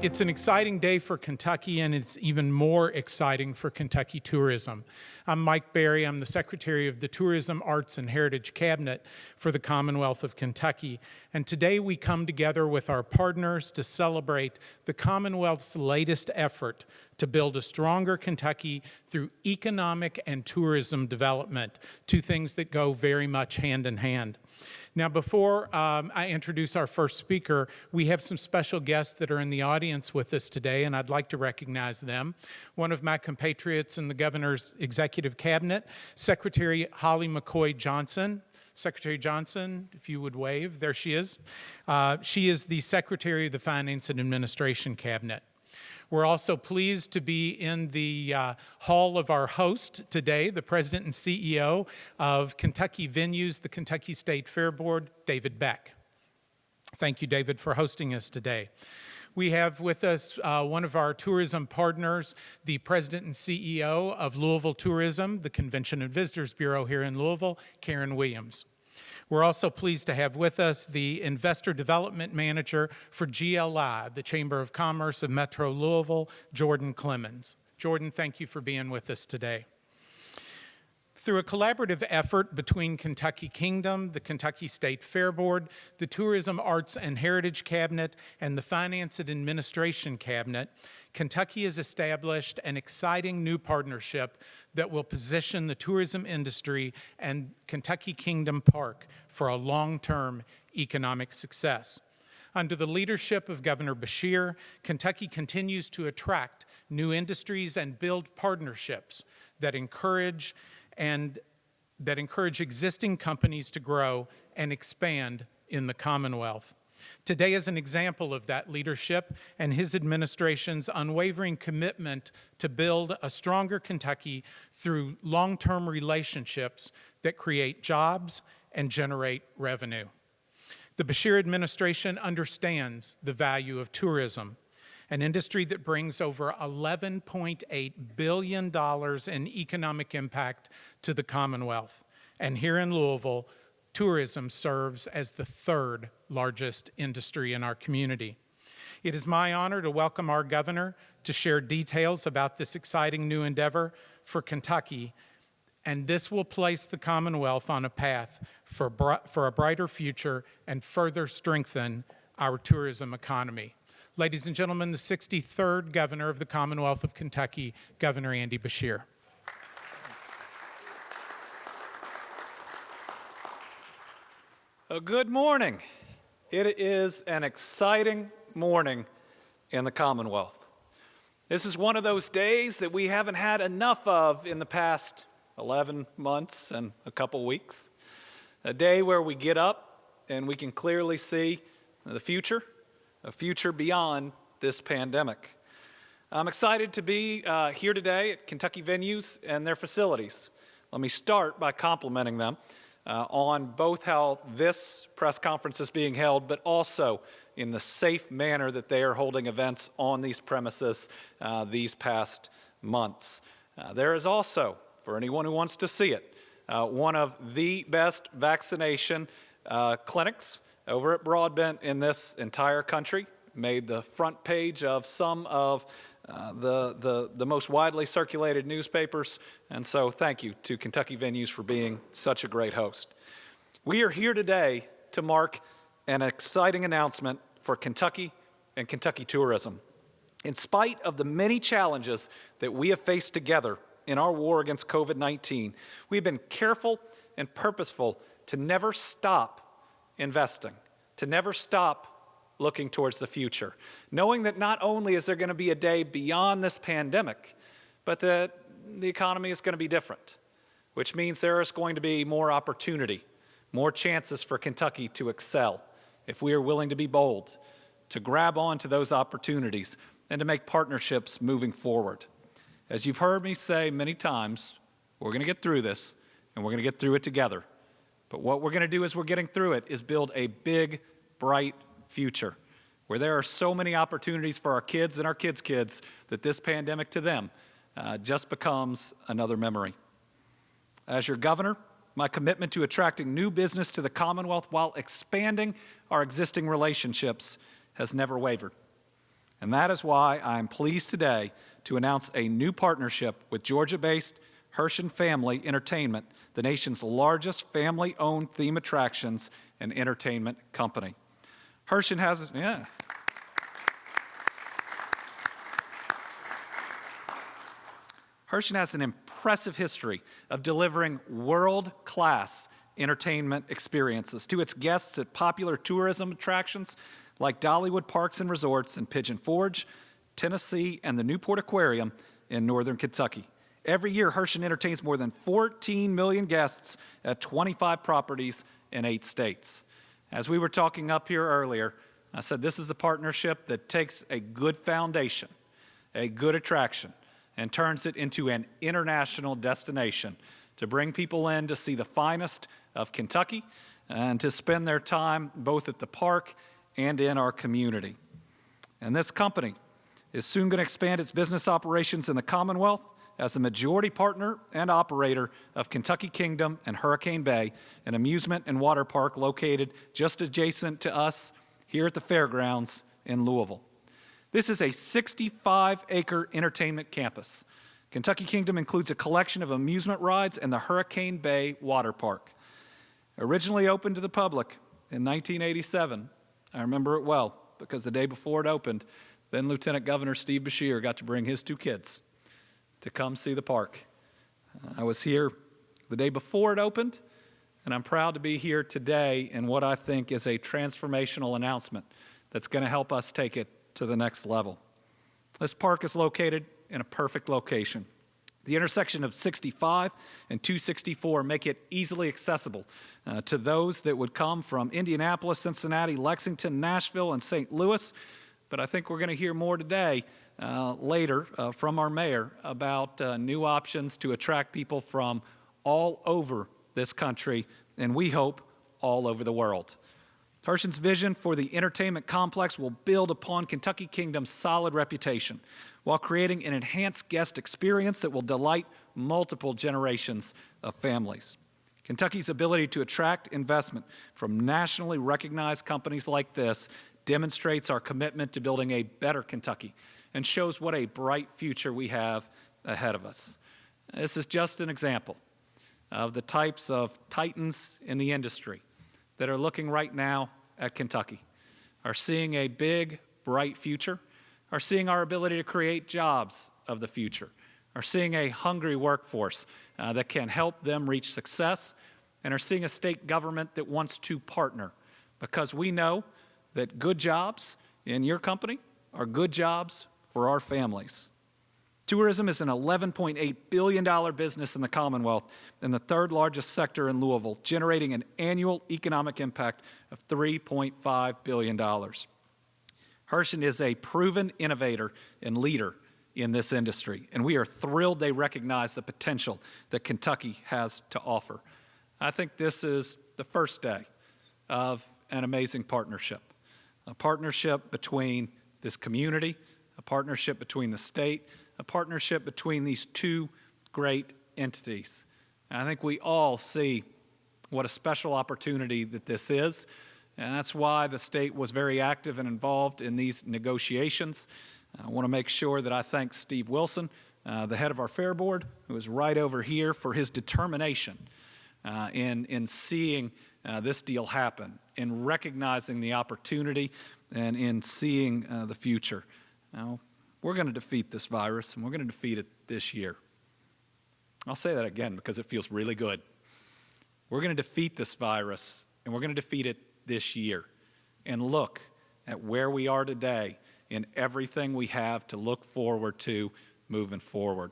It's an exciting day for Kentucky, and it's even more exciting for Kentucky tourism. I'm Mike Berry. I'm the Secretary of the Tourism, Arts, and Heritage Cabinet for the Commonwealth of Kentucky. And today we come together with our partners to celebrate the Commonwealth's latest effort to build a stronger Kentucky through economic and tourism development, two things that go very much hand in hand. Now, before I introduce our first speaker, we have some special guests that are in the audience with us today, and I'd like to recognize them. One of my compatriots in the Governor's Executive Cabinet, Secretary Holly McCoy Johnson. Secretary Johnson, if you would wave, there she is. She is the Secretary of the Finance and Administration Cabinet. We're also pleased to be in the hall of our host today, the President and CEO of Kentucky Venues, the Kentucky State Fair Board, David Beck. Thank you, David, for hosting us today. We have with us one of our tourism partners, the President and CEO of Louisville Tourism, the Convention and Visitors Bureau here in Louisville, Karen Williams. We're also pleased to have with us the Investor Development Manager for GLI, the Chamber of Commerce of Metro Louisville, Jordan Clemens. Jordan, thank you for being with us today. Through a collaborative effort between Kentucky Kingdom, the Kentucky State Fair Board, the Tourism, Arts, and Heritage Cabinet, and the Finance and Administration Cabinet, Kentucky has established an exciting new partnership that will position the tourism industry and Kentucky Kingdom Park for a long-term economic success. Under the leadership of Governor Beshear, Kentucky continues to attract new industries and build partnerships that encourage existing companies to grow and expand in the Commonwealth. Today is an example of that leadership and his administration's unwavering commitment to build a stronger Kentucky through long-term relationships that create jobs and generate revenue. The Beshear administration understands the value of tourism, an industry that brings over $11.8 billion in economic impact to the Commonwealth. And here in Louisville, tourism serves as the third largest industry in our community. It is my honor to welcome our governor to share details about this exciting new endeavor for Kentucky, and this will place the Commonwealth on a path for a brighter future and further strengthen our tourism economy. Ladies and gentlemen, the 63rd Governor of the Commonwealth of Kentucky, Governor Andy Beshear. Good morning. It is an exciting morning in the Commonwealth. This is one of those days that we haven't had enough of in the past 11 months and a couple weeks. A day where we get up and we can clearly see the future, a future beyond this pandemic. I'm excited to be here today at Kentucky Venues and their facilities. Let me start by complimenting them on both how this press conference is being held, but also in the safe manner that they are holding events on these premises these past months. There is also, for anyone who wants to see it, one of the best vaccination clinics over at Broadbent in this entire country. Made the front page of some of the most widely circulated newspapers, and so thank you to Kentucky Venues for being such a great host. We are here today to mark an exciting announcement for Kentucky and Kentucky tourism. In spite of the many challenges that we have faced together in our war against COVID-19, we've been careful and purposeful to never stop investing, to never stop looking towards the future, knowing that not only is there going to be a day beyond this pandemic, but that the economy is going to be different, which means there is going to be more opportunity, more chances for Kentucky to excel if we are willing to be bold, to grab onto those opportunities, and to make partnerships moving forward. As you've heard me say many times, we're going to get through this, and we're going to get through it together. But what we're going to do as we're getting through it is build a big, bright future where there are so many opportunities for our kids and our kids' kids that this pandemic to them just becomes another memory. As your governor, my commitment to attracting new business to the Commonwealth while expanding our existing relationships has never wavered. And that is why I'm pleased today to announce a new partnership with Georgia-based Herschend Family Entertainment, the nation's largest family-owned theme attractions and entertainment company. Herschend has, Herschend has an impressive history of delivering world-class entertainment experiences to its guests at popular tourism attractions like Dollywood Parks and Resorts in Pigeon Forge, Tennessee, and the Newport Aquarium in northern Kentucky. Every year, Herschend entertains more than 14 million guests at 25 properties in 8 states. As we were talking up here earlier, I said this is a partnership that takes a good foundation, a good attraction, and turns it into an international destination to bring people in to see the finest of Kentucky and to spend their time both at the park and in our community. And this company is soon going to expand its business operations in the Commonwealth as the majority partner and operator of Kentucky Kingdom and Hurricane Bay, an amusement and water park located just adjacent to us here at the fairgrounds in Louisville. This is a 65-acre entertainment campus. Kentucky Kingdom includes a collection of amusement rides and the Hurricane Bay Water Park. Originally opened to the public in 1987, I remember it well because the day before it opened, then Lieutenant Governor Steve Beshear got to bring his 2 kids to come see the park. I was here the day before it opened, and I'm proud to be here today in what I think is a transformational announcement that's going to help us take it to the next level. This park is located in a perfect location. The intersection of 65 and 264 make it easily accessible to those that would come from Indianapolis, Cincinnati, Lexington, Nashville, and St. Louis. But I think we're going to hear more today, later, from our mayor about new options to attract people from all over this country, and we hope all over the world. Herschend's vision for the entertainment complex will build upon Kentucky Kingdom's solid reputation while creating an enhanced guest experience that will delight multiple generations of families. Kentucky's ability to attract investment from nationally recognized companies like this demonstrates our commitment to building a better Kentucky and shows what a bright future we have ahead of us. This is just an example of the types of titans in the industry that are looking right now at Kentucky, are seeing a big, bright future, are seeing our ability to create jobs of the future, are seeing a hungry workforce that can help them reach success, and are seeing a state government that wants to partner, because we know that good jobs in your company are good jobs for our families. Tourism is an $11.8 billion business in the Commonwealth and the 3rd largest sector in Louisville, generating an annual economic impact of $3.5 billion. Herschend is a proven innovator and leader in this industry, and we are thrilled they recognize the potential that Kentucky has to offer. I think this is the first day of an amazing partnership, a partnership between this community, a partnership between the state, a partnership between these 2 great entities. And I think we all see what a special opportunity that this is, and that's why the state was very active and involved in these negotiations. I want to make sure that I thank Steve Wilson, the head of our fair board, who is right over here, for his determination in seeing this deal happen, in recognizing the opportunity, and in seeing the future. Now, we're going to defeat this virus, and we're going to defeat it this year. I'll say that again because it feels really good. We're going to defeat this virus, and we're going to defeat it this year. And look at where we are today in everything we have to look forward to moving forward.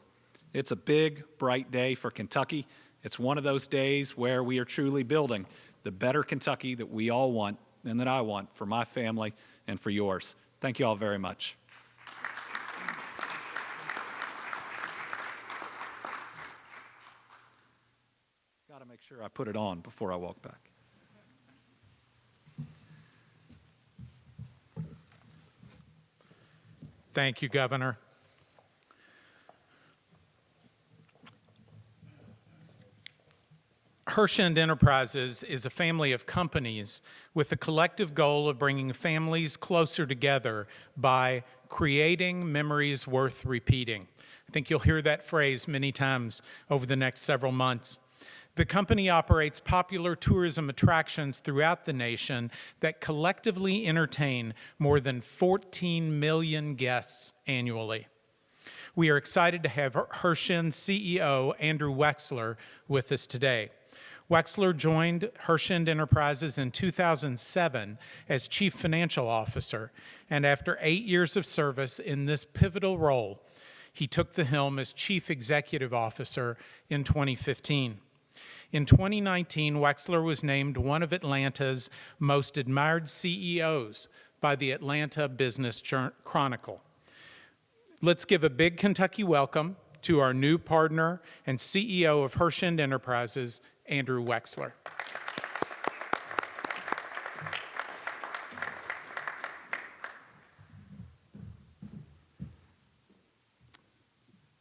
It's a big, bright day for Kentucky. It's one of those days where we are truly building the better Kentucky that we all want and that I want for my family and for yours. Thank you all very much. Got to make sure I put it on before I walk back. Thank you, Governor. Herschend Enterprises is a family of companies with the collective goal of bringing families closer together by creating memories worth repeating. I think you'll hear that phrase many times over the next several months. The company operates popular tourism attractions throughout the nation that collectively entertain more than 14 million guests annually. We are excited to have Herschend CEO Andrew Wexler with us today. Wexler joined Herschend Enterprises in 2007 as Chief Financial Officer, and after 8 years of service in this pivotal role, he took the helm as Chief Executive Officer in 2015. In 2019, Wexler was named one of Atlanta's most admired CEOs by the Atlanta Business Chronicle. Let's give a big Kentucky welcome to our new partner and CEO of Herschend Enterprises, Andrew Wexler.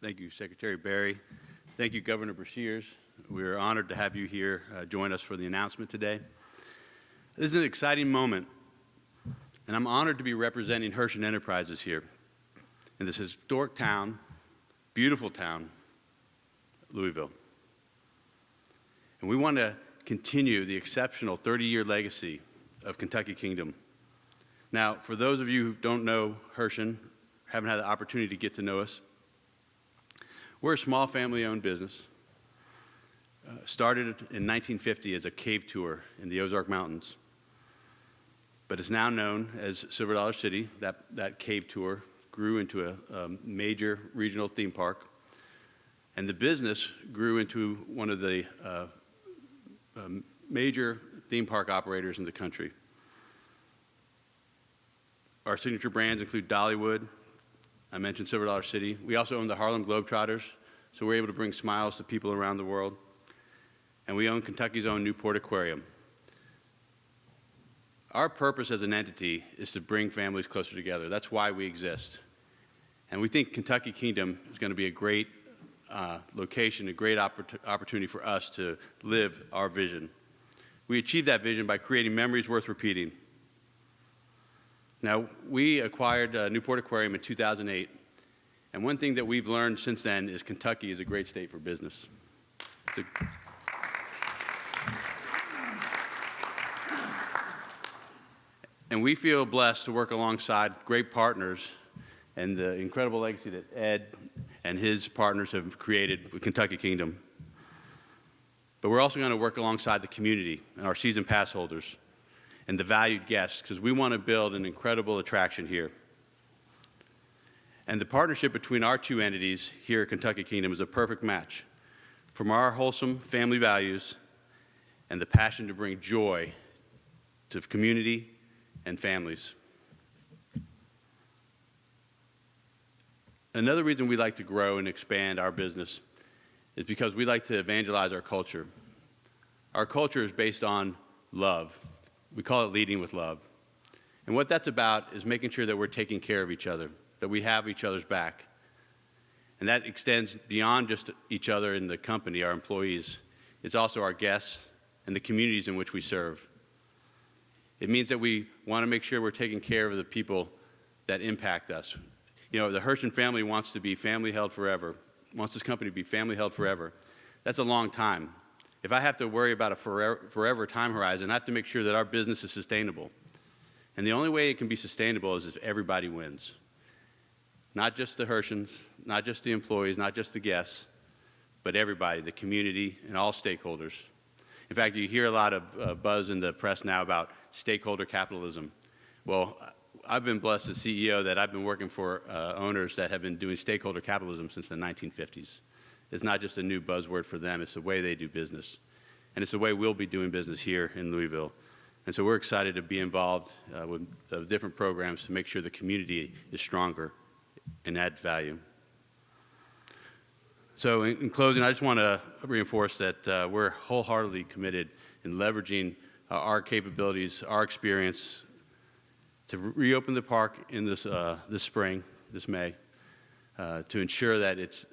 Thank you, Secretary Barry. Thank you, Governor Brashears. We are honored to have you here join us for the announcement today. This is an exciting moment, and I'm honored to be representing Herschend Enterprises here in this historic town, beautiful town, Louisville. And we want to continue the exceptional 30-year legacy of Kentucky Kingdom. Now, for those of you who don't know Herschend, haven't had the opportunity to get to know us, we're a small family-owned business. Started in 1950 as a cave tour in the Ozark Mountains, but is now known as Silver Dollar City. That cave tour grew into a major regional theme park, and the business grew into one of the major theme park operators in the country. Our signature brands include Dollywood. I mentioned Silver Dollar City. We also own the Harlem Globetrotters, so we're able to bring smiles to people around the world. And we own Kentucky's own Newport Aquarium. Our purpose as an entity is to bring families closer together. That's why we exist. And we think Kentucky Kingdom is going to be a great location, a great opportunity for us to live our vision. We achieve that vision by creating memories worth repeating. Now, we acquired Newport Aquarium in 2008, and one thing that we've learned since then is Kentucky is a great state for business. And we feel blessed to work alongside great partners and the incredible legacy that Ed and his partners have created with Kentucky Kingdom. But we're also going to work alongside the community and our season pass holders and the valued guests, because we want to build an incredible attraction here. And the partnership between our two entities here at Kentucky Kingdom is a perfect match from our wholesome family values and the passion to bring joy to community and families. Another reason we like to grow and expand our business is because we like to evangelize our culture. Our culture is based on love. We call it leading with love. And what that's about is making sure that we're taking care of each other, that we have each other's back. And that extends beyond just each other in the company, our employees. It's also our guests and the communities in which we serve. It means that we want to make sure we're taking care of the people that impact us. You know, the Herschend family wants to be family held forever, wants this company to be family held forever. That's a long time. If I have to worry about a forever time horizon, I have to make sure that our business is sustainable. And the only way it can be sustainable is if everybody wins. Not just the Herschends, not just the employees, not just the guests, but everybody, the community, and all stakeholders. In fact, you hear a lot of buzz in the press now about stakeholder capitalism. Well, I've been blessed as CEO that I've been working for owners that have been doing stakeholder capitalism since the 1950s. It's not just a new buzzword for them, it's the way they do business. And it's the way we'll be doing business here in Louisville. And so we're excited to be involved with different programs to make sure the community is stronger and adds value. So in closing, I just want to reinforce that we're wholeheartedly committed in leveraging our capabilities, our experience, to reopen the park in this spring, this May, to ensure that it's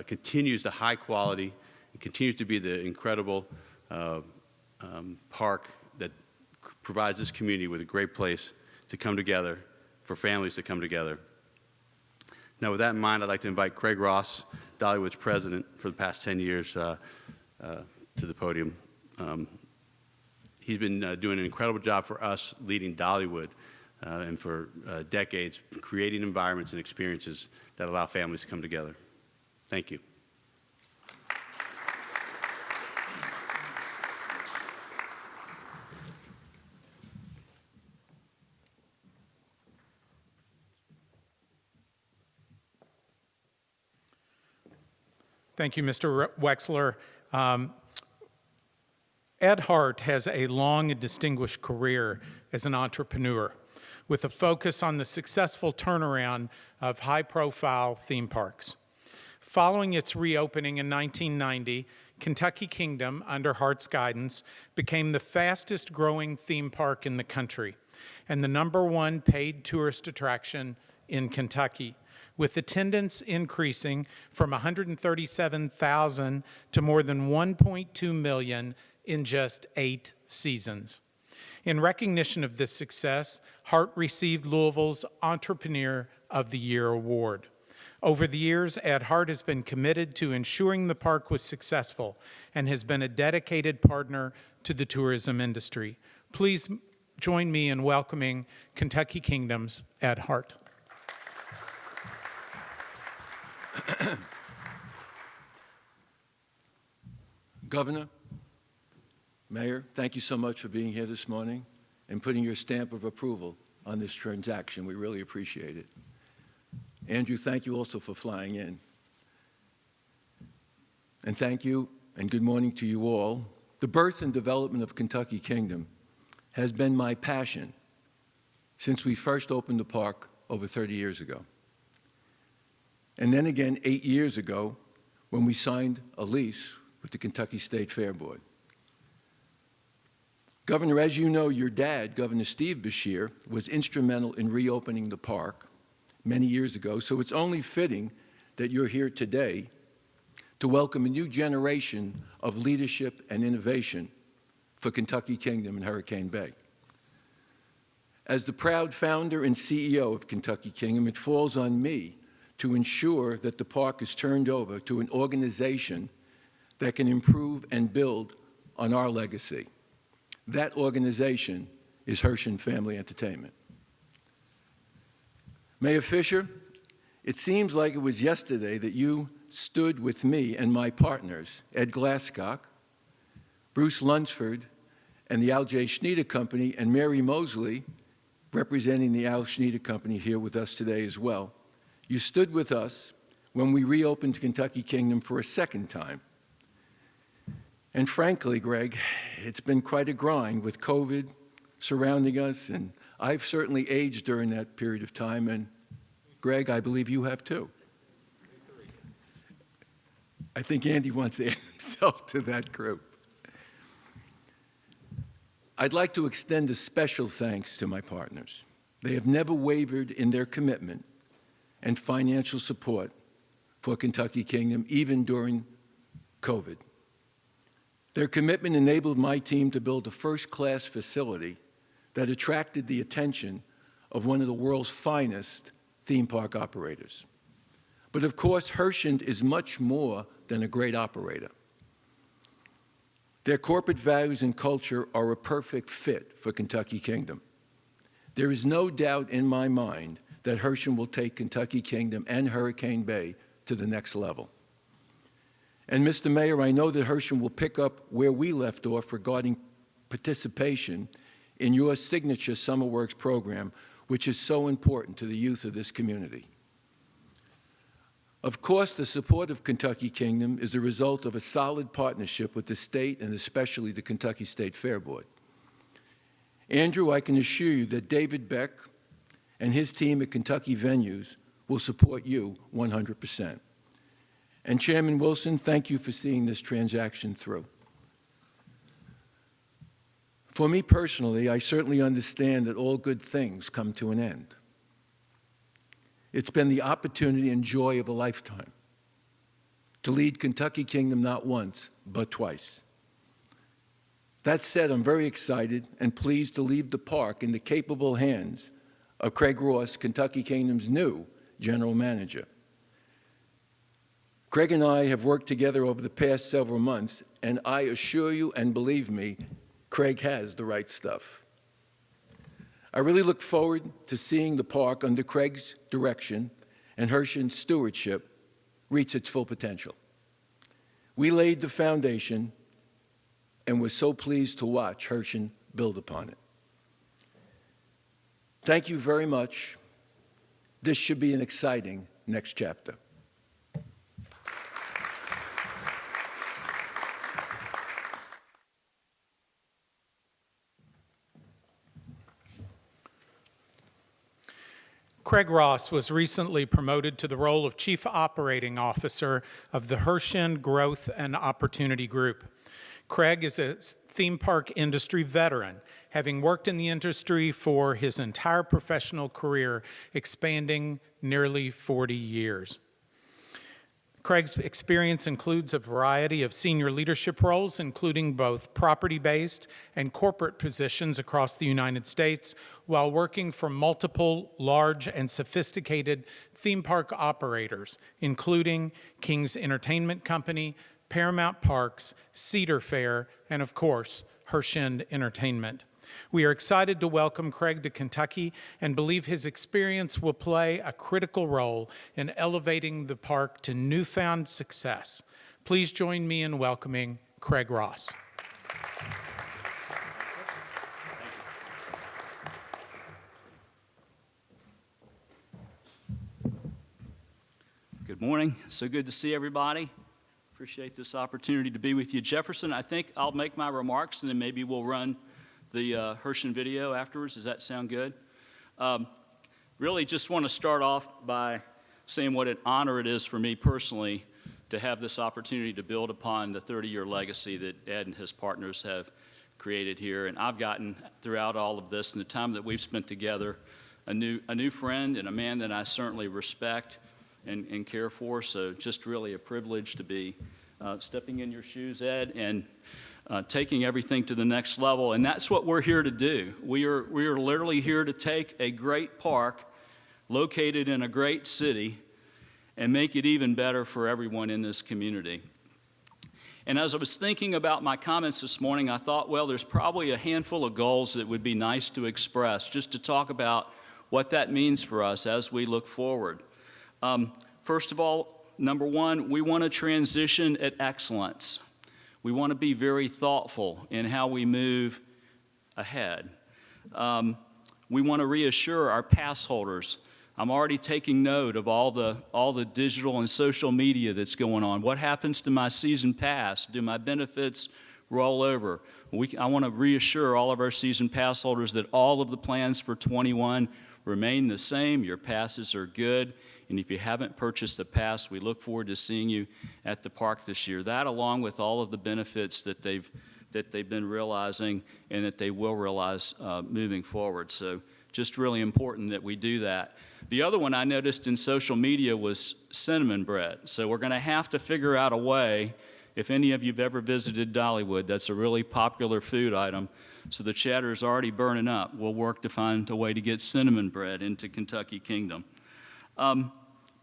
continues the high quality It continues to be the incredible park that provides this community with a great place to come together, for families to come together. Now, with that in mind, I'd like to invite Craig Ross, Dollywood's president for the past 10 years, to the podium. He's been doing an incredible job for us leading Dollywood and for decades, creating environments and experiences that allow families to come together. Thank you. Thank you, Mr. Wexler. Ed Hart has a long and distinguished career as an entrepreneur with a focus on the successful turnaround of high-profile theme parks. Following its reopening in 1990, Kentucky Kingdom, under Hart's guidance, became the fastest-growing theme park in the country and the #1 paid tourist attraction in Kentucky, with attendance increasing from 137,000 to more than 1.2 million in just 8 seasons. In recognition of this success, Hart received Louisville's Entrepreneur of the Year award. Over the years, Ed Hart has been committed to ensuring the park was successful and has been a dedicated partner to the tourism industry. Please join me in welcoming Kentucky Kingdom's Ed Hart. Governor, Mayor, thank you so much for being here this morning and putting your stamp of approval on this transaction. We really appreciate it. Andrew, thank you also for flying in. And thank you and good morning to you all. The birth and development of Kentucky Kingdom has been my passion since we first opened the park over 30 years ago. And then again 8 years ago when we signed a lease with the Kentucky State Fair Board. Governor, as you know, your dad, Governor Steve Beshear, was instrumental in reopening the park many years ago, so it's only fitting that you're here today to welcome a new generation of leadership and innovation for Kentucky Kingdom and Hurricane Bay. As the proud founder and CEO of Kentucky Kingdom, it falls on me to ensure that the park is turned over to an organization that can improve and build on our legacy. That organization is Herschend Family Entertainment. Mayor Fisher, it seems like it was yesterday that you stood with me and my partners, Ed Glasscock, Bruce Lunsford, and the Al J. Schneider Company, and Mary Mosley, representing the Al Schneider Company here with us today as well. You stood with us when we reopened Kentucky Kingdom for a second time. And frankly, Greg, it's been quite a grind with COVID surrounding us, and I've certainly aged during that period of time, and Greg, I believe you have too. I think Andy wants to add himself to that group. I'd like to extend a special thanks to my partners. They have never wavered in their commitment and financial support for Kentucky Kingdom, even during COVID. Their commitment enabled my team to build a first-class facility that attracted the attention of one of the world's finest theme park operators. But of course, Herschend is much more than a great operator. Their corporate values and culture are a perfect fit for Kentucky Kingdom. There is no doubt in my mind that Herschend will take Kentucky Kingdom and Hurricane Bay to the next level. And Mr. Mayor, I know that Herschend will pick up where we left off regarding participation in your signature Summer Works program, which is so important to the youth of this community. Of course, the support of Kentucky Kingdom is the result of a solid partnership with the state and especially the Kentucky State Fair Board. Andrew, I can assure you that David Beck and his team at Kentucky Venues will support you 100%. And Chairman Wilson, thank you for seeing this transaction through. For me personally, I certainly understand that all good things come to an end. It's been the opportunity and joy of a lifetime. to lead Kentucky Kingdom not once, but twice. That said, I'm very excited and pleased to leave the park in the capable hands of Craig Ross, Kentucky Kingdom's new general manager. Craig and I have worked together over the past several months, and I assure you, and believe me, Craig has the right stuff. I really look forward to seeing the park under Craig's direction and Herschend's stewardship reach its full potential. We laid the foundation and we're so pleased to watch Herschend build upon it. Thank you very much. This should be an exciting next chapter. Craig Ross was recently promoted to the role of Chief Operating Officer of the Herschend Growth and Opportunity Group. Craig is a theme park industry veteran, having worked in the industry for his entire professional career, expanding nearly 40 years. Craig's experience includes a variety of senior leadership roles, including both property-based and corporate positions across the United States, while working for multiple large and sophisticated theme park operators, including King's Entertainment Company, Paramount Parks, Cedar Fair, and of course, Herschend Entertainment. We are excited to welcome Craig to Kentucky and believe his experience will play a critical role in elevating the park to newfound success. Please join me in welcoming Craig Ross. Good morning. So good to see everybody. Appreciate this opportunity to be with you. Jefferson, I think I'll make my remarks and then maybe we'll run the Herschend video afterwards. Does that sound good? Really just want to start off by saying what an honor it is for me personally to have this opportunity to build upon the 30-year legacy that Ed and his partners have created here. And I've gotten throughout all of this and the time that we've spent together a new friend and a man that I certainly respect and care for. So just really a privilege to be stepping in your shoes, Ed, and taking everything to the next level. And that's what we're here to do. We are literally here to take a great park located in a great city and make it even better for everyone in this community. And as I was thinking about my comments this morning, I thought, well, there's probably a handful of goals that would be nice to express, just to talk about what that means for us as we look forward. First of all, number one, we want to transition at excellence. We want to be very thoughtful in how we move ahead. We want to reassure our pass holders. I'm already taking note of all the digital and social media that's going on. What happens to my season pass? Do my benefits roll over? I want to reassure all of our season pass holders that all of the plans for 21 remain the same. Your passes are good. And if you haven't purchased a pass, we look forward to seeing you at the park this year. That, along with all of the benefits that they've been realizing and that they will realize moving forward. So just really important that we do that. The other one I noticed in social media was cinnamon bread. So we're going to have to figure out a way, if any of you have ever visited Dollywood, that's a really popular food item. So the chatter is already burning up. We'll work to find a way to get cinnamon bread into Kentucky Kingdom.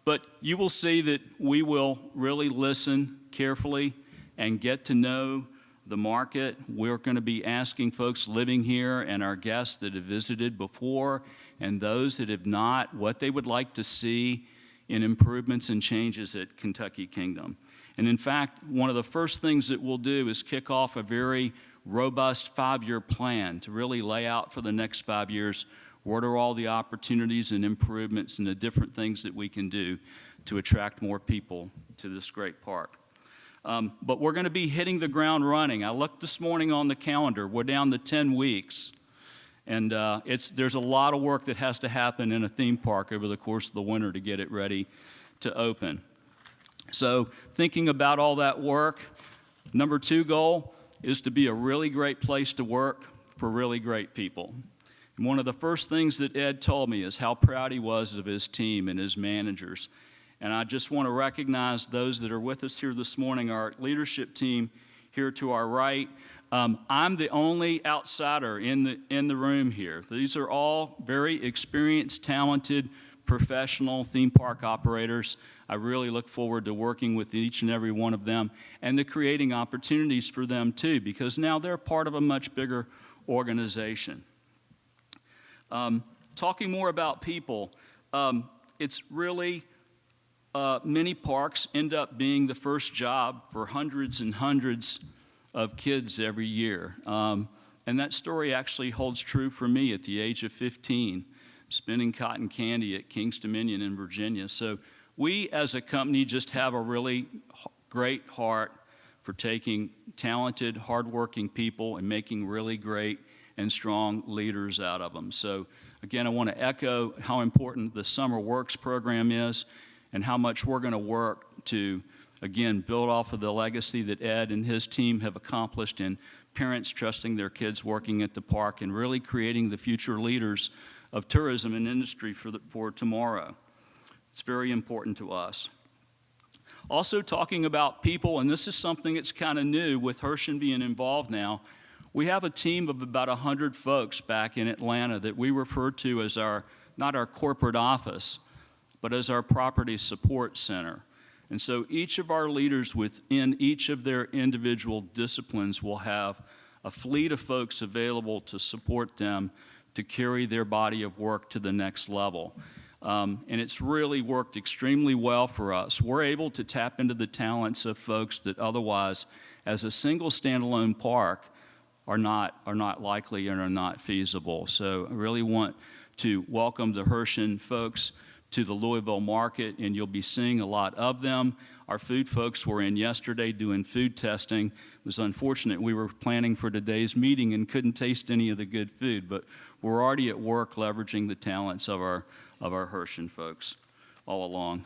But you will see that we will really listen carefully and get to know the market. We're going to be asking folks living here and our guests that have visited before and those that have not what they would like to see in improvements and changes at Kentucky Kingdom. And in fact, one of the first things that we'll do is kick off a very robust 5-year plan to really lay out for the next 5 years what are all the opportunities and improvements and the different things that we can do to attract more people to this great park. But we're going to be hitting the ground running. I looked this morning on the calendar. We're down to 10 weeks. And there's a lot of work that has to happen in a theme park over the course of the winter to get it ready to open. So thinking about all that work, number 2 goal is to be a really great place to work for really great people. One of the first things that Ed told me is how proud he was of his team and his managers. And I just want to recognize those that are with us here this morning, our leadership team here to our right. I'm the only outsider in the room here. These are all very experienced, talented, professional theme park operators. I really look forward to working with each and every one of them and to creating opportunities for them too, because now they're part of a much bigger organization. Talking more about people, it's really many parks end up being the first job for hundreds and hundreds of kids every year. And that story actually holds true for me at the age of 15, spinning cotton candy at King's Dominion in Virginia. So we as a company just have a really great heart for taking talented, hardworking people and making really great and strong leaders out of them. So again, I want to echo how important the Summer Works program is and how much we're going to work to, again, build off of the legacy that Ed and his team have accomplished in parents trusting their kids working at the park and really creating the future leaders of tourism and industry for tomorrow. It's very important to us. Also talking about people, and this is something that's kind of new with Herschend being involved now, we have a team of about 100 folks back in Atlanta that we refer to as not our corporate office, but as our property support center. And so each of our leaders within each of their individual disciplines will have a fleet of folks available to support them to carry their body of work to the next level. And it's really worked extremely well for us. We're able to tap into the talents of folks that otherwise, as a single standalone park, are not likely and are not feasible. So I really want to welcome the Herschend folks to the Louisville market, and you'll be seeing a lot of them. Our food folks were in yesterday doing food testing. It was unfortunate we were planning for today's meeting and couldn't taste any of the good food, but we're already at work leveraging the talents of our Herschend folks all along.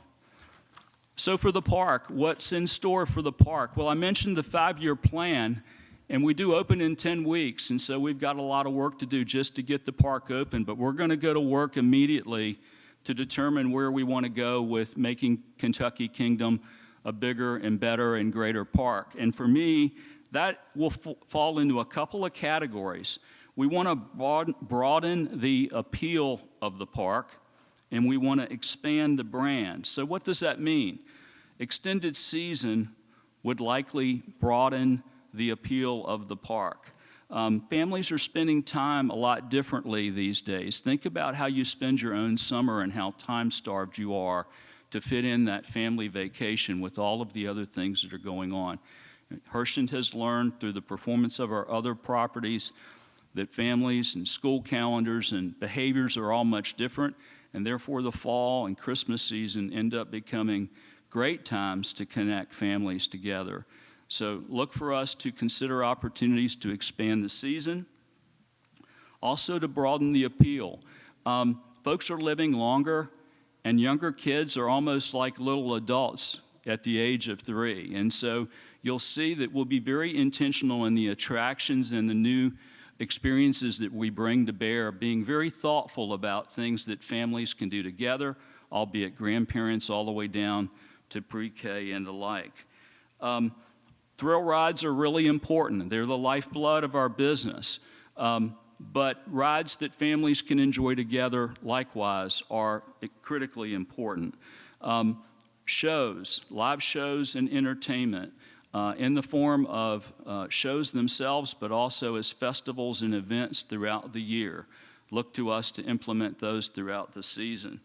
So for the park, what's in store for the park? Well, I mentioned the 5-year plan, and we do open in 10 weeks, and so we've got a lot of work to do just to get the park open, but we're going to go to work immediately to determine where we want to go with making Kentucky Kingdom a bigger and better and greater park. And for me, that will fall into a couple of categories. We want to broaden the appeal of the park, and we want to expand the brand. So what does that mean? Extended season would likely broaden the appeal of the park. Families are spending time a lot differently these days. Think about how you spend your own summer and how time-starved you are to fit in that family vacation with all of the other things that are going on. Herschend has learned through the performance of our other properties that families and school calendars and behaviors are all much different, and therefore the fall and Christmas season end up becoming great times to connect families together. So look for us to consider opportunities to expand the season, also to broaden the appeal. Folks are living longer, and younger kids are almost like little adults at the age of 3. And so you'll see that we'll be very intentional in the attractions and the new experiences that we bring to bear, being very thoughtful about things that families can do together, albeit grandparents all the way down to pre-K and the like. Thrill rides are really important. They're the lifeblood of our business. But rides that families can enjoy together, likewise, are critically important. Shows, live shows and entertainment in the form of shows themselves, but also as festivals and events throughout the year. Look to us to implement those throughout the season.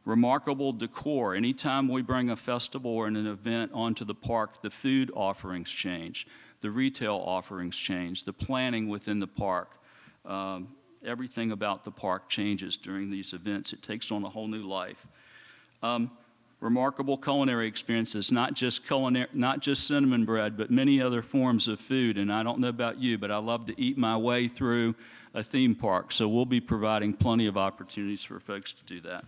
Remarkable decor. Anytime we bring a festival or an event onto the park, the food offerings change, the retail offerings change, the planning within the park. Everything about the park changes during these events. It takes on a whole new life. Remarkable culinary experiences, not just cinnamon bread, but many other forms of food. And I don't know about you, but I love to eat my way through a theme park. So we'll be providing plenty of opportunities for folks to do that.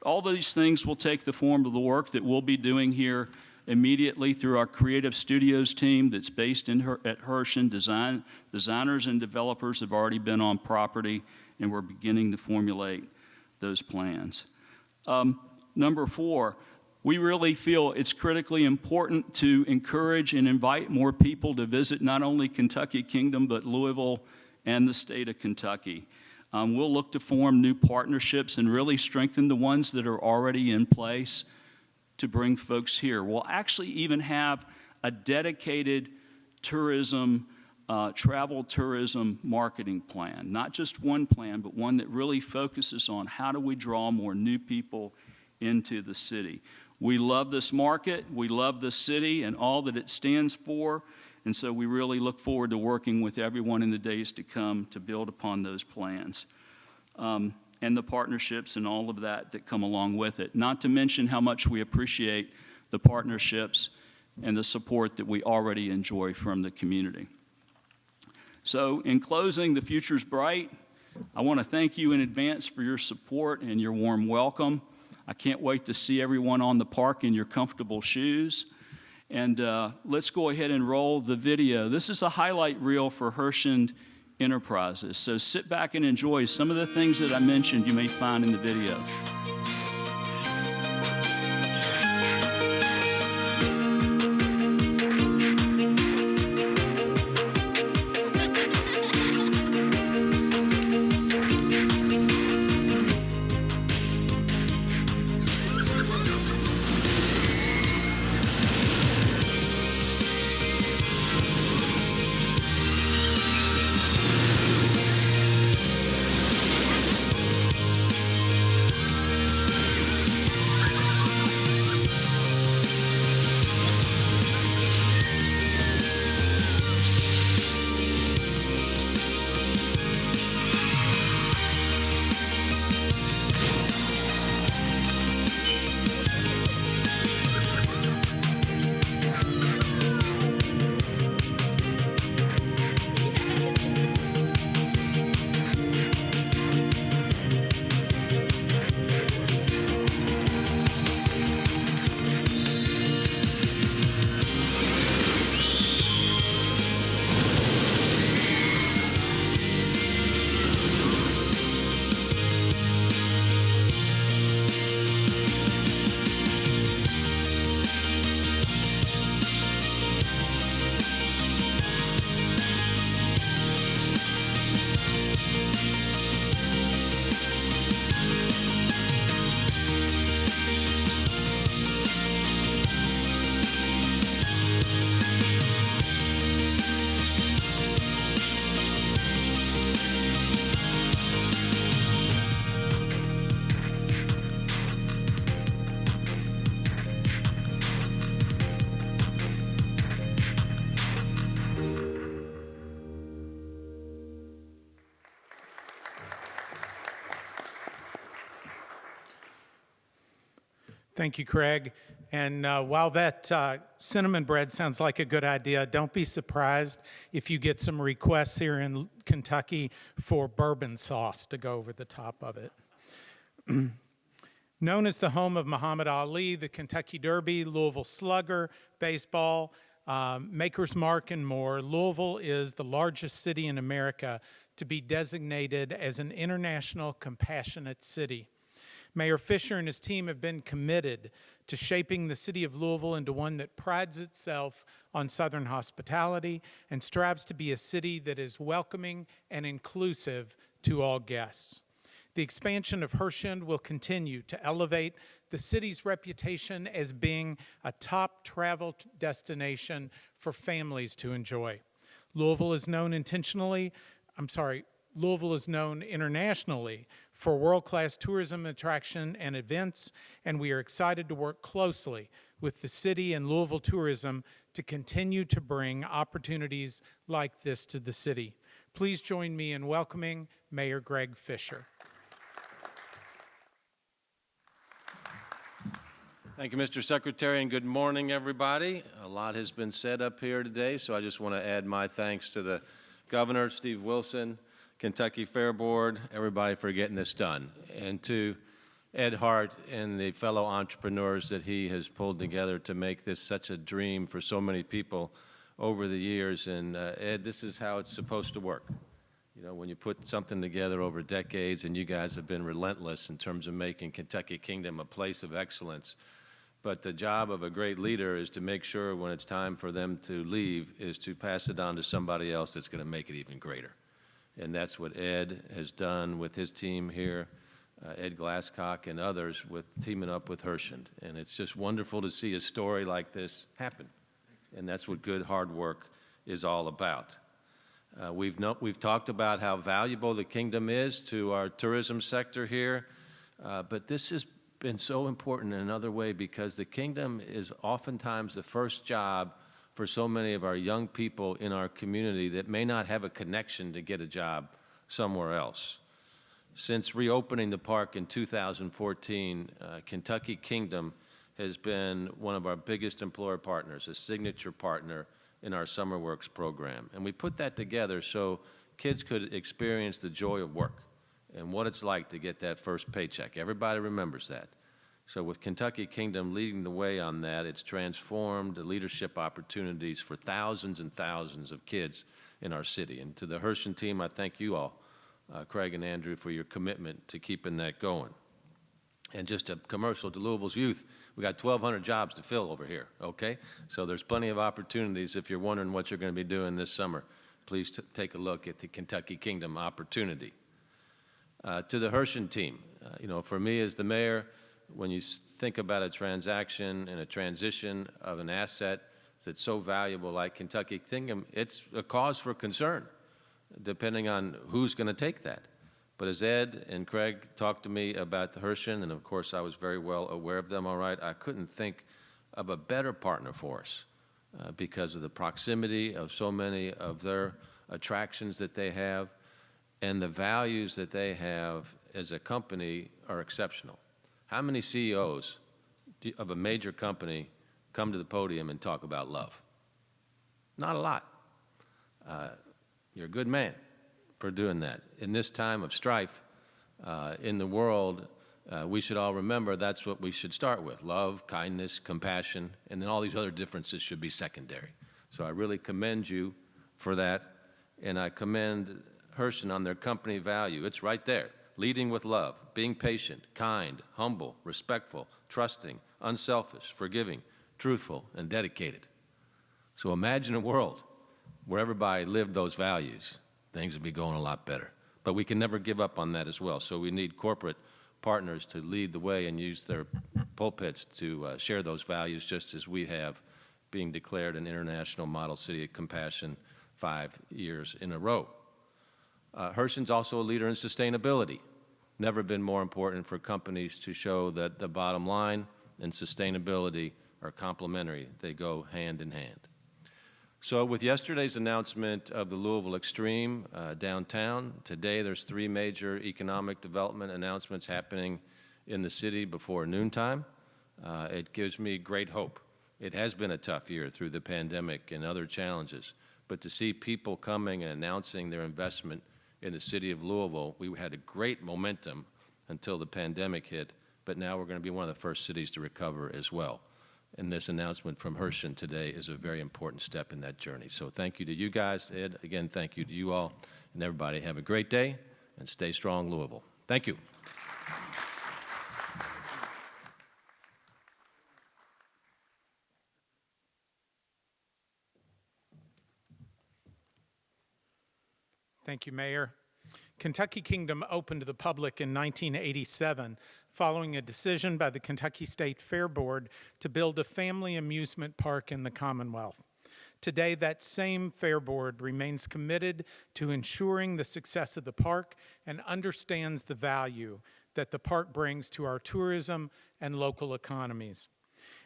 All these things will take the form of the work that we'll be doing here immediately through our creative studios team that's based at Herschend. Designers and developers have already been on property, and we're beginning to formulate those plans. Number 4, we really feel it's critically important to encourage and invite more people to visit not only Kentucky Kingdom, but Louisville and the state of Kentucky. We'll look to form new partnerships and really strengthen the ones that are already in place to bring folks here. We'll actually even have a dedicated tourism, travel tourism marketing plan. Not just one plan, but one that really focuses on how do we draw more new people into the city. We love this market, we love the city and all that it stands for, and so we really look forward to working with everyone in the days to come to build upon those plans. And the partnerships and all of that come along with it. Not to mention how much we appreciate the partnerships and the support that we already enjoy from the community. So in closing, the future's bright. I want to thank you in advance for your support and your warm welcome. I can't wait to see everyone on the park in your comfortable shoes. And let's go ahead and roll the video. This is a highlight reel for Herschend Enterprises. So sit back and enjoy some of the things that I mentioned you may find in the video. Thank you, Craig. And while that cinnamon bread sounds like a good idea, don't be surprised if you get some requests here in Kentucky for bourbon sauce to go over the top of it. Known as the home of Muhammad Ali, the Kentucky Derby, Louisville Slugger, baseball, Maker's Mark, and more, Louisville is the largest city in America to be designated as an international compassionate city. Mayor Fisher and his team have been committed to shaping the city of Louisville into one that prides itself on Southern hospitality and strives to be a city that is welcoming and inclusive to all guests. The expansion of Herschend will continue to elevate the city's reputation as being a top travel destination for families to enjoy. Louisville is known internationally for world-class tourism attraction and events, and we are excited to work closely with the city and Louisville tourism to continue to bring opportunities like this to the city. Please join me in welcoming Mayor Greg Fisher. Thank you, Mr. Secretary, and good morning, everybody. A lot has been said up here today, so I just want to add my thanks to the Governor, Steve Wilson, Kentucky Fair Board, everybody for getting this done, and to Ed Hart and the fellow entrepreneurs that he has pulled together to make this such a dream for so many people over the years. And Ed, this is how it's supposed to work. You know, when you put something together over decades, and you guys have been relentless in terms of making Kentucky Kingdom a place of excellence. But the job of a great leader is to make sure when it's time for them to leave is to pass it on to somebody else that's going to make it even greater. And that's what Ed has done with his team here, Ed Glasscock and others, with teaming up with Herschend. And it's just wonderful to see a story like this happen. And that's what good hard work is all about. We've talked about how valuable the kingdom is to our tourism sector here, but this has been so important in another way because the kingdom is oftentimes the first job for so many of our young people in our community that may not have a connection to get a job somewhere else. Since reopening the park in 2014, Kentucky Kingdom has been one of our biggest employer partners, a signature partner in our Summer Works program. And we put that together so kids could experience the joy of work and what it's like to get that first paycheck. Everybody remembers that. So with Kentucky Kingdom leading the way on that, it's transformed the leadership opportunities for thousands and thousands of kids in our city. And to the Herschend team, I thank you all, Craig and Andrew, for your commitment to keeping that going. And just a commercial to Louisville's youth, we got 1,200 jobs to fill over here, okay? So there's plenty of opportunities. If you're wondering what you're going to be doing this summer, please take a look at the Kentucky Kingdom opportunity. To the Herschend team, you know, for me as the mayor, when you think about a transaction and a transition of an asset that's so valuable like Kentucky Kingdom, it's a cause for concern, depending on who's going to take that. But as Ed and Craig talked to me about the Herschend, and of course I was very well aware of them, all right, I couldn't think of a better partner for us because of the proximity of so many of their attractions that they have, and the values that they have as a company are exceptional. How many CEOs of a major company come to the podium and talk about love? Not a lot. You're a good man for doing that. In this time of strife in the world, we should all remember that's what we should start with: love, kindness, compassion, and then all these other differences should be secondary. So I really commend you for that, and I commend Herschend on their company value. It's right there: leading with love, being patient, kind, humble, respectful, trusting, unselfish, forgiving, truthful, and dedicated. So imagine a world where everybody lived those values. Things would be going a lot better. But we can never give up on that as well. So we need corporate partners to lead the way and use their pulpits to share those values, just as we have, being declared an international model city of compassion 5 years in a row. Herschend's also a leader in sustainability. Never been more important for companies to show that the bottom line and sustainability are complementary. They go hand in hand. So with yesterday's announcement of the Louisville Extreme downtown, today there's 3 major economic development announcements happening in the city before noontime. It gives me great hope. It has been a tough year through the pandemic and other challenges, but to see people coming and announcing their investment in the city of Louisville, we had a great momentum until the pandemic hit, but now we're going to be one of the first cities to recover as well. And this announcement from Herschend today is a very important step in that journey. So thank you to you guys. Ed, again, thank you to you all. And everybody, have a great day, and stay strong, Louisville. Thank you. Thank you, Mayor. Kentucky Kingdom opened to the public in 1987 following a decision by the Kentucky State Fair Board to build a family amusement park in the Commonwealth. Today, that same Fair Board remains committed to ensuring the success of the park and understands the value that the park brings to our tourism and local economies.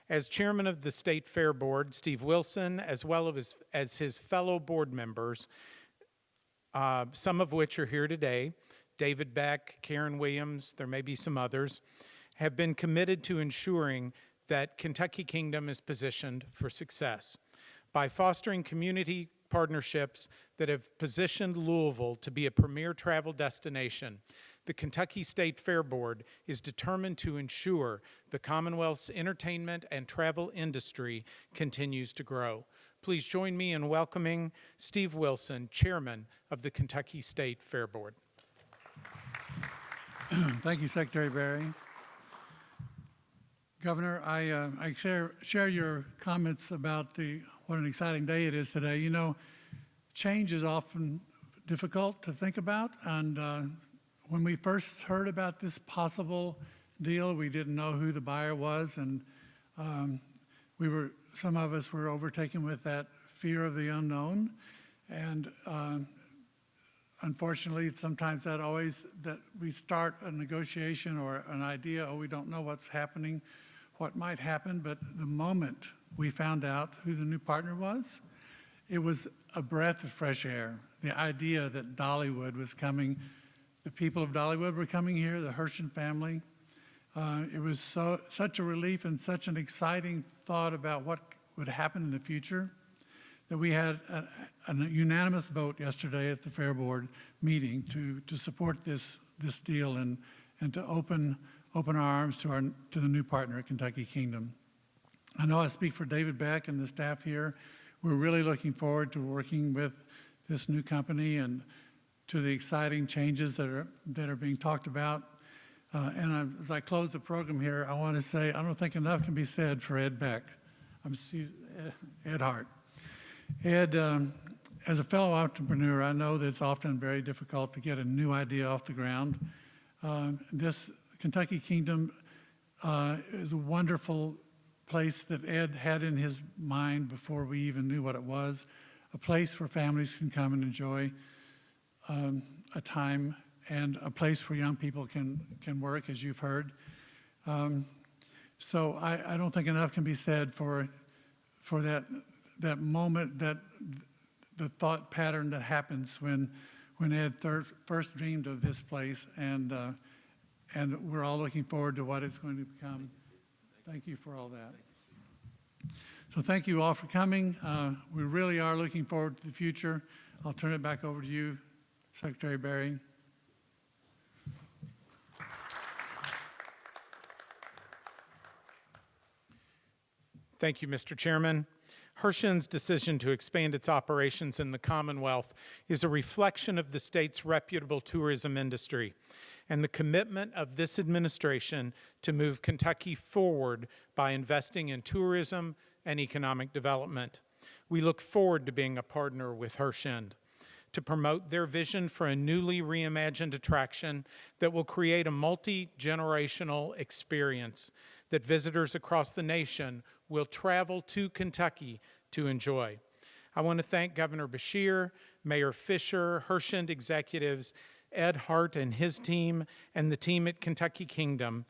As chairman of the State Fair Board, Steve Wilson, as well as his fellow board members, some of which are here today, David Beck, Karen Williams, there may be some others, have been committed to ensuring that Kentucky Kingdom is positioned for success by fostering community partnerships that have positioned Louisville to be a premier travel destination. The Kentucky State Fair Board is determined to ensure the Commonwealth's entertainment and travel industry continues to grow. please join me in welcoming Steve Wilson, Chairman of the Kentucky State Fair Board. Thank you, Secretary Barry. Governor, I share your comments about what an exciting day it is today. You know, change is often difficult to think about, and when we first heard about this possible deal, we didn't know who the buyer was, and some of us were overtaken with that fear of the unknown, and unfortunately, sometimes that we start a negotiation or an idea, we don't know what's happening, what might happen, but the moment we found out who the new partner was, it was a breath of fresh air. The idea that Dollywood was coming, the people of Dollywood were coming here, the Herschend family. It was such a relief and such an exciting thought about what would happen in the future that we had a unanimous vote yesterday at the Fair Board meeting to support this deal and to open our arms to the new partner at Kentucky Kingdom. I know I speak for David Beck and the staff here. We're really looking forward to working with this new company and to the exciting changes that are being talked about. As I close the program here, I want to say I don't think enough can be said for Ed Beck. Ed Hart. Ed, as a fellow entrepreneur, I know that it's often very difficult to get a new idea off the ground. This Kentucky Kingdom is a wonderful place that Ed had in his mind before we even knew what it was, a place where families can come and enjoy a time and a place where young people can work, as you've heard. So I don't think enough can be said for that moment, that the thought pattern that happens when Ed first dreamed of this place, and we're all looking forward to what it's going to become. Thank you for all that. So thank you all for coming. We really are looking forward to the future. I'll turn it back over to you, Secretary Barry. Thank you, Mr. Chairman. Herschend's decision to expand its operations in the Commonwealth is a reflection of the state's reputable tourism industry and the commitment of this administration to move Kentucky forward by investing in tourism and economic development. We look forward to being a partner with Herschend to promote their vision for a newly reimagined attraction that will create a multi-generational experience that visitors across the nation will travel to Kentucky to enjoy. I want to thank Governor Beshear, Mayor Fisher, Herschend executives, Ed Hart and his team, and the team at Kentucky Kingdom,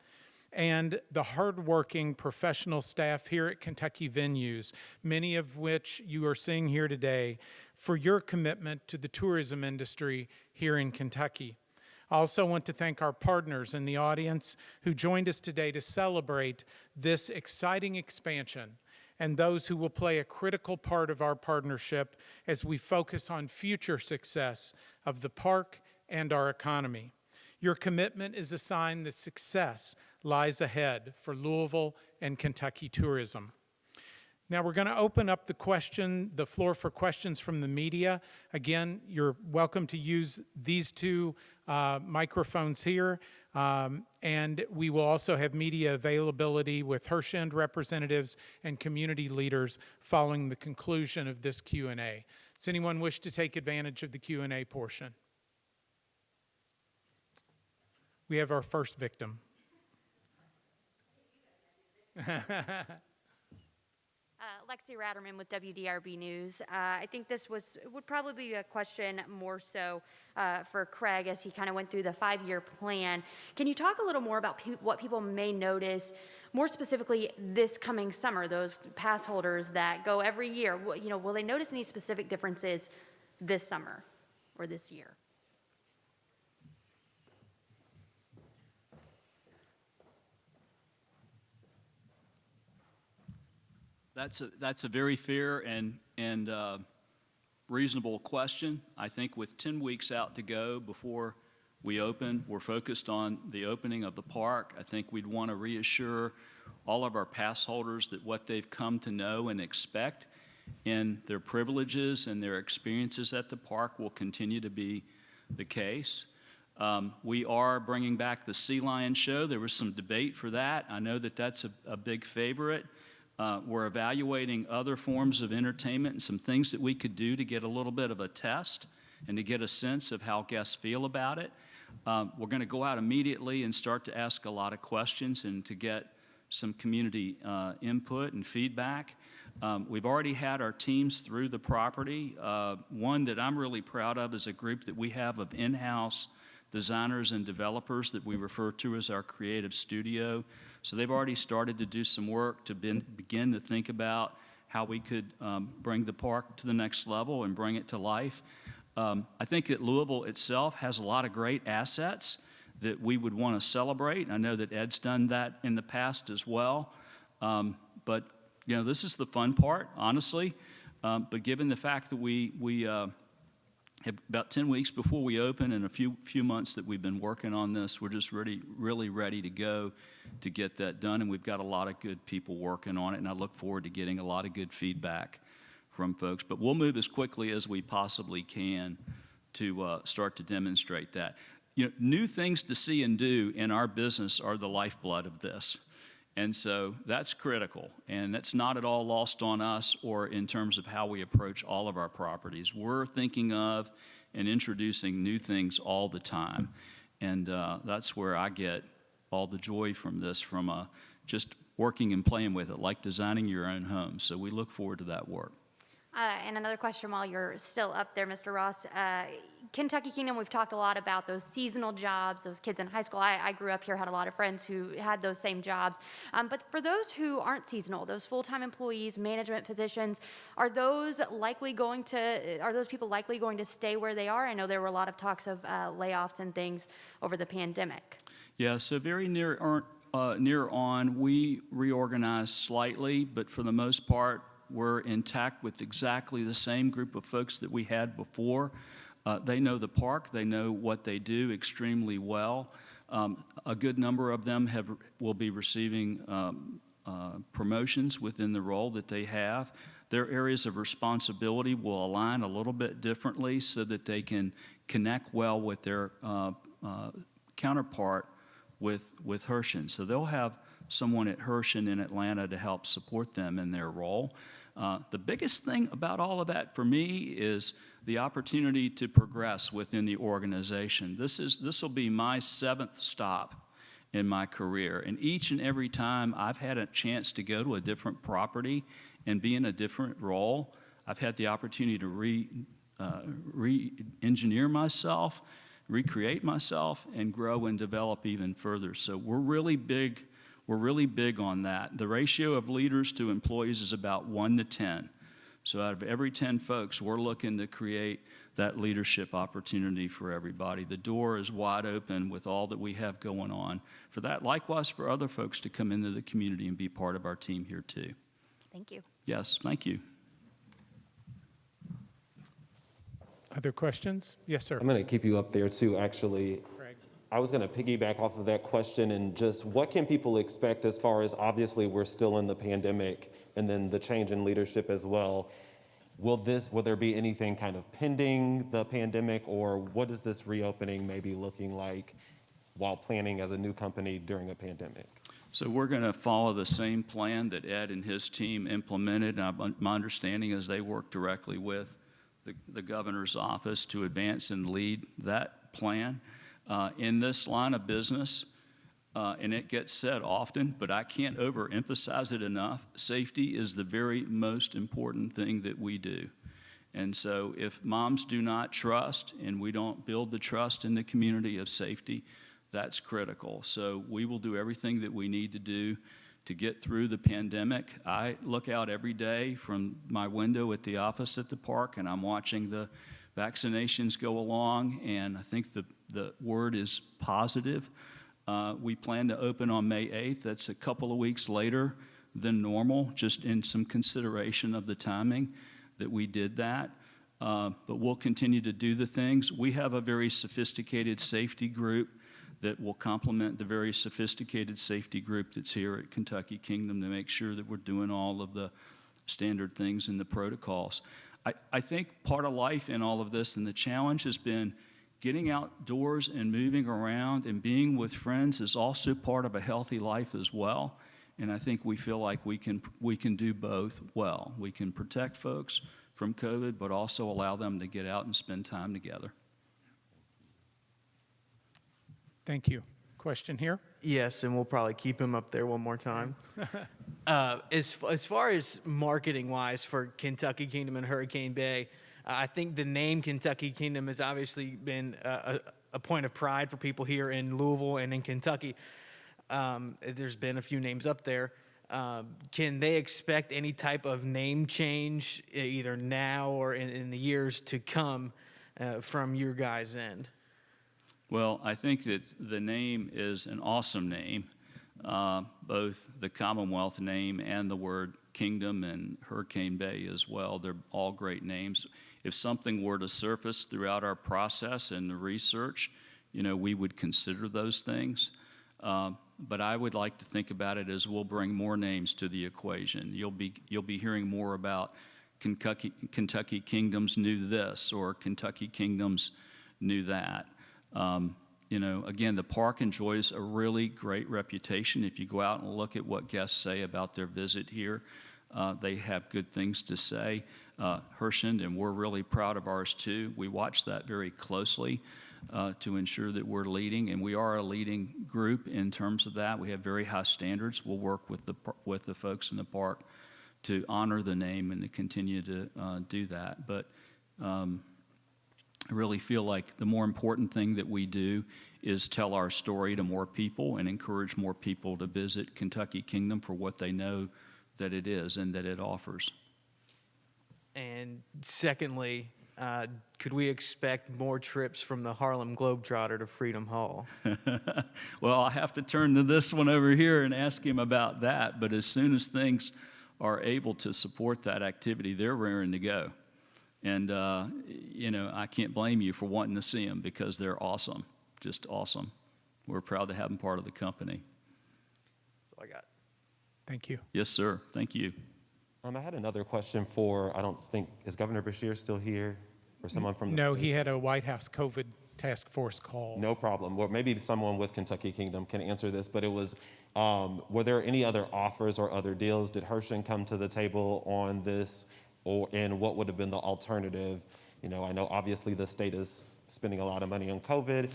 and the hardworking professional staff here at Kentucky Venues, many of which you are seeing here today, for your commitment to the tourism industry here in Kentucky. I also want to thank our partners in the audience who joined us today to celebrate this exciting expansion, and those who will play a critical part of our partnership as we focus on future success of the park and our economy. Your commitment is a sign that success lies ahead for Louisville and Kentucky tourism. Now we're going to open up the floor for questions from the media. Again, you're welcome to use these two microphones here, and we will also have media availability with Herschend representatives and community leaders following the conclusion of this Q&A. Does anyone wish to take advantage of the Q&A portion? We have our first victim. Lexi Ratterman with WDRB News. I think this would probably be a question more so for Craig as he kind of went through the 5-year plan. Can you talk a little more about what people may notice, more specifically this coming summer, those pass holders that go every year? Will they notice any specific differences this summer or this year? That's a very fair and reasonable question. I think with 10 weeks out to go before we open, we're focused on the opening of the park. I think we'd want to reassure all of our pass holders that what they've come to know and expect in their privileges and their experiences at the park will continue to be the case. We are bringing back the Sea Lion Show. There was some debate for that. I know that that's a big favorite. We're evaluating other forms of entertainment and some things that we could do to get a little bit of a test and to get a sense of how guests feel about it. We're going to go out immediately and start to ask a lot of questions and to get some community input and feedback. We've already had our teams through the property. One that I'm really proud of is a group that we have of in-house designers and developers that we refer to as our creative studio. So they've already started to do some work to begin to think about how we could bring the park to the next level and bring it to life. I think that Louisville itself has a lot of great assets that we would want to celebrate. I know that Ed's done that in the past as well. But you know, this is the fun part, honestly. But given the fact that we have about 10 weeks before we open and a few months that we've been working on this, we're just really ready to go to get that done. And we've got a lot of good people working on it, and I look forward to getting a lot of good feedback from folks. But we'll move as quickly as we possibly can to start to demonstrate that. You know, new things to see and do in our business are the lifeblood of this. And so that's critical, and that's not at all lost on us or in terms of how we approach all of our properties. We're thinking of and introducing new things all the time, and that's where I get all the joy from this, from just working and playing with it, like designing your own home. So we look forward to that work. And another question while you're still up there, Mr. Ross. Kentucky Kingdom, we've talked a lot about those seasonal jobs, those kids in high school. I grew up here, had a lot of friends who had those same jobs. But for those who aren't seasonal, those full-time employees, management positions, are those people likely going to stay where they are? I know there were a lot of talks of layoffs and things over the pandemic. Yeah, so very near on, we reorganized slightly, but for the most part, we're intact with exactly the same group of folks that we had before. They know the park. They know what they do extremely well. A good number of them will be receiving promotions within the role that they have. Their areas of responsibility will align a little bit differently so that they can connect well with their counterpart with Herschend. So they'll have someone at Herschend in Atlanta to help support them in their role. The biggest thing about all of that for me is the opportunity to progress within the organization. This will be my 7th stop in my career, and each and every time I've had a chance to go to a different property and be in a different role, I've had the opportunity to re-engineer myself, recreate myself, and grow and develop even further. So we're really big on that. The ratio of leaders to employees is about 1 to 10. So out of every 10 folks, we're looking to create that leadership opportunity for everybody. The door is wide open with all that we have going on for that. Likewise, for other folks to come into the community and be part of our team here too. Thank you. Yes, thank you. Other questions? Yes, sir. I'm going to keep you up there too, actually. Craig. I was going to piggyback off of that question and just what can people expect as far as obviously we're still in the pandemic and then the change in leadership as well. Will there be anything kind of pending the pandemic, or what is this reopening maybe looking like while planning as a new company during a pandemic? So we're going to follow the same plan that Ed and his team implemented. My understanding is they work directly with the governor's office to advance and lead that plan. In this line of business, and it gets said often, but I can't overemphasize it enough, safety is the very most important thing that we do. And so if moms do not trust and we don't build the trust in the community of safety, that's critical. So we will do everything that we need to do to get through the pandemic. I look out every day from my window at the office at the park, and I'm watching the vaccinations go along, and I think the word is positive. We plan to open on May 8th. That's a couple of weeks later than normal, just in some consideration of the timing that we did that. But we'll continue to do the things. We have a very sophisticated safety group that will complement the very sophisticated safety group that's here at Kentucky Kingdom to make sure that we're doing all of the standard things and the protocols. I think part of life in all of this and the challenge has been getting outdoors and moving around and being with friends is also part of a healthy life as well. And I think we feel like we can do both well. We can protect folks from COVID, but also allow them to get out and spend time together. Thank you. Question here? Yes, and we'll probably keep him up there one more time. As far as marketing-wise for Kentucky Kingdom and Hurricane Bay, I think the name Kentucky Kingdom has obviously been a point of pride for people here in Louisville and in Kentucky. There's been a few names up there. Can they expect any type of name change either now or in the years to come from your guys' end? Well, I think that the name is an awesome name, both the Commonwealth name and the word Kingdom and Hurricane Bay as well. They're all great names. If something were to surface throughout our process and the research, we would consider those things. But I would like to think about it as we'll bring more names to the equation. You'll be hearing more about Kentucky Kingdoms knew this or Kentucky Kingdoms knew that. Again, the park enjoys a really great reputation. If you go out and look at what guests say about their visit here, they have good things to say. Herschend, and we're really proud of ours too. We watch that very closely to ensure that we're leading, and we are a leading group in terms of that. We have very high standards. We'll work with the folks in the park to honor the name and to continue to do that. But I really feel like the more important thing that we do is tell our story to more people and encourage more people to visit Kentucky Kingdom for what they know that it is and that it offers. And secondly, could we expect more trips from the Harlem Globetrotter to Freedom Hall? Well, I have to turn to this one over here and ask him about that. But as soon as things are able to support that activity, they're raring to go. And, I can't blame you for wanting to see them because they're awesome, just awesome. We're proud to have them part of the company. That's all I got. Thank you. Yes, sir. Thank you. I had another question I don't think, is Governor Beshear still here? Or someone from the No, he had a White House COVID task force call. No problem. Well, maybe someone with Kentucky Kingdom can answer this, but it was, were there any other offers or other deals? Did Herschend come to the table on this? And what would have been the alternative? I know obviously the state is spending a lot of money on COVID.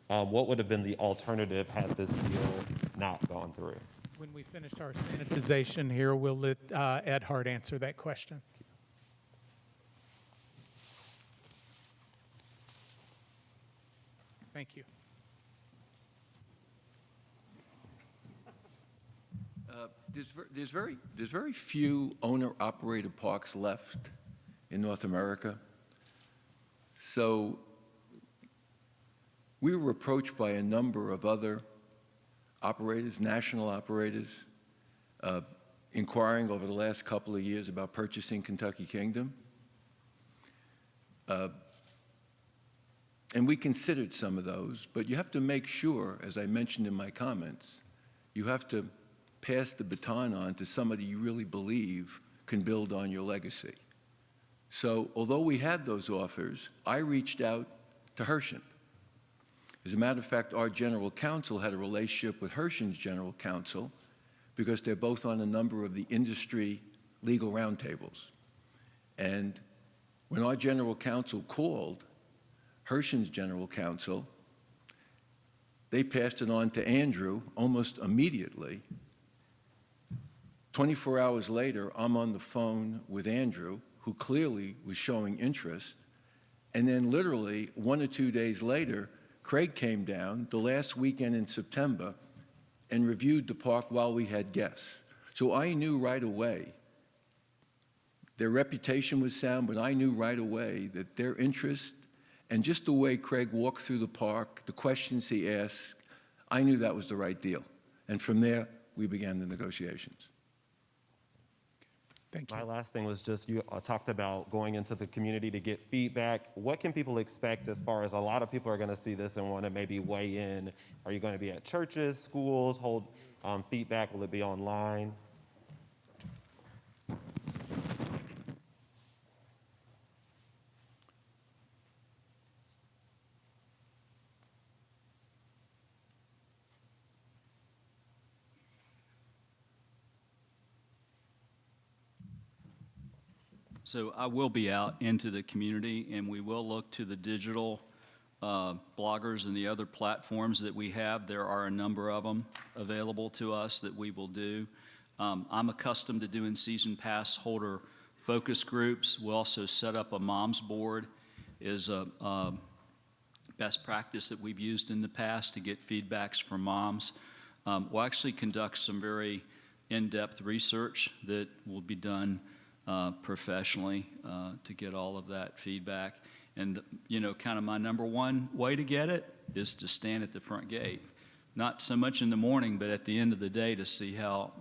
What would have been the alternative had this deal not gone through? When we finished our sanitization here, we'll let Ed Hart answer that question. Thank you. There's very few owner-operated parks left in North America. So we were approached by a number of other operators, national operators, inquiring over the last couple of years about purchasing Kentucky Kingdom. And we considered some of those, but you have to make sure, as I mentioned in my comments, you have to pass the baton on to somebody you really believe can build on your legacy. So although we had those offers, I reached out to Herschend. As a matter of fact, our general counsel had a relationship with Herschend's general counsel because they're both on a number of the industry legal roundtables. And when our general counsel called Herschend's general counsel, they passed it on to Andrew almost immediately. 24 hours later, I'm on the phone with Andrew, who clearly was showing interest. And then literally 1 or 2 days later, Craig came down the last weekend in September and reviewed the park while we had guests. So I knew right away, their reputation was sound, but I knew right away that their interest and just the way Craig walked through the park, the questions he asked, I knew that was the right deal. And from there, we began the negotiations. Thank you. My last thing was just, you talked about going into the community to get feedback. What can people expect as far as a lot of people are going to see this and want to maybe weigh in? Are you going to be at churches, schools, hold feedback? Will it be online? So I will be out into the community, and we will look to the digital bloggers and the other platforms that we have. There are a number of them available to us that we will do. I'm accustomed to doing season pass holder focus groups. We'll also set up a moms board is a best practice that we've used in the past to get feedbacks from moms. We'll actually conduct some very in-depth research that will be done professionally to get all of that feedback. And, you know, kind of my number one way to get it is to stand at the front gate. Not so much in the morning, but at the end of the day to see how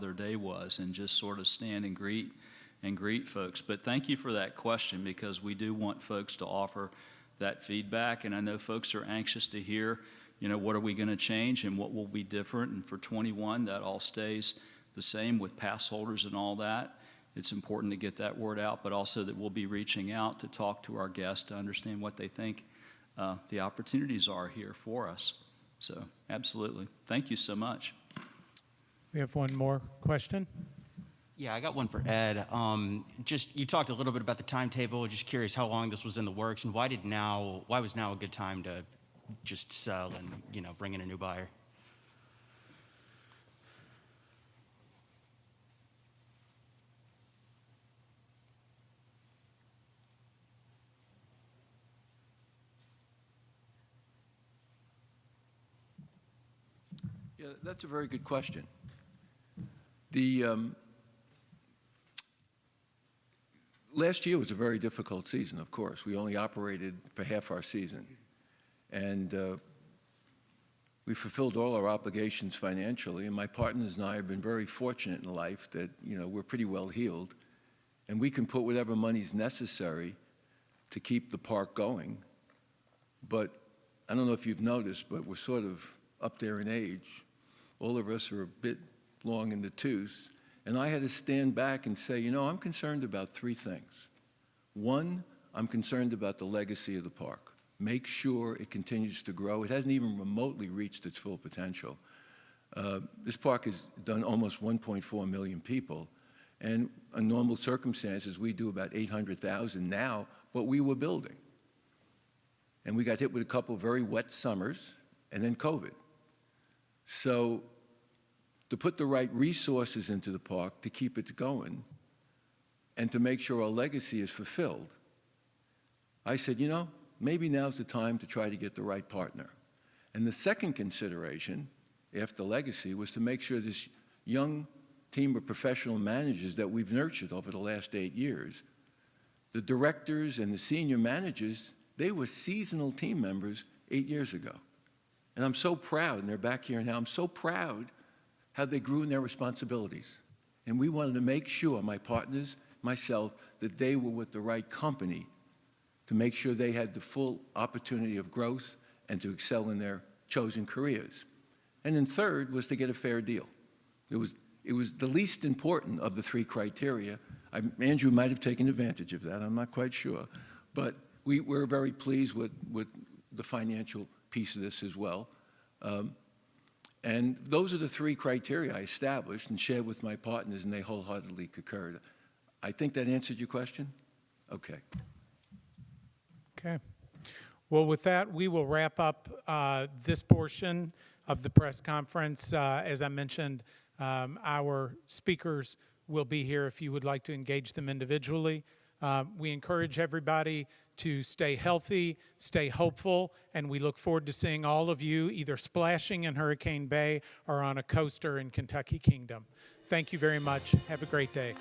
their day was and just sort of stand and greet folks. But thank you for that question, because we do want folks to offer that feedback. And I know folks are anxious to hear, you know, what are we going to change and what will be different. And for 21, that all stays the same with pass holders and all that. It's important to get that word out, but also that we'll be reaching out to talk to our guests to understand what they think the opportunities are here for us. So absolutely. Thank you so much. We have one more question. Yeah, I got one for Ed. Just you talked a little bit about the timetable. Just curious how long this was in the works, and why was now a good time to just sell and, you know, bring in a new buyer? Yeah, that's a very good question. The last year was a very difficult season, of course. We only operated for half our season. And we fulfilled all our obligations financially. And my partners and I have been very fortunate in life that, you know, we're pretty well healed. And we can put whatever money's necessary to keep the park going. But I don't know if you've noticed, but we're sort of up there in age. All of us are a bit long in the tooth. And I had to stand back and say, you know, I'm concerned about three things. One, I'm concerned about the legacy of the park. Make sure it continues to grow. It hasn't even remotely reached its full potential. This park has done almost 1.4 million people. And in normal circumstances, we do about 800,000 now, but we were building. And we got hit with a couple of very wet summers and then COVID. So to put the right resources into the park to keep it going and to make sure our legacy is fulfilled, I said, you know, maybe now's the time to try to get the right partner. And the second consideration after legacy was to make sure this young team of professional managers that we've nurtured over the last 8 years, the directors and the senior managers, they were seasonal team members 8 years ago. And I'm so proud, and they're back here now, I'm so proud how they grew in their responsibilities. And we wanted to make sure, my partners, myself, that they were with the right company to make sure they had the full opportunity of growth and to excel in their chosen careers. And then third was to get a fair deal. It was the least important of the three criteria. Andrew might have taken advantage of that, I'm not quite sure. But we're very pleased with the financial piece of this as well. And those are the three criteria I established and shared with my partners, and they wholeheartedly concurred. I think that answered your question? Okay. Okay. Well, with that, we will wrap up this portion of the press conference. As I mentioned, our speakers will be here if you would like to engage them individually. We encourage everybody to stay healthy, stay hopeful, and we look forward to seeing all of you either splashing in Hurricane Bay or on a coaster in Kentucky Kingdom. Thank you very much. Have a great day.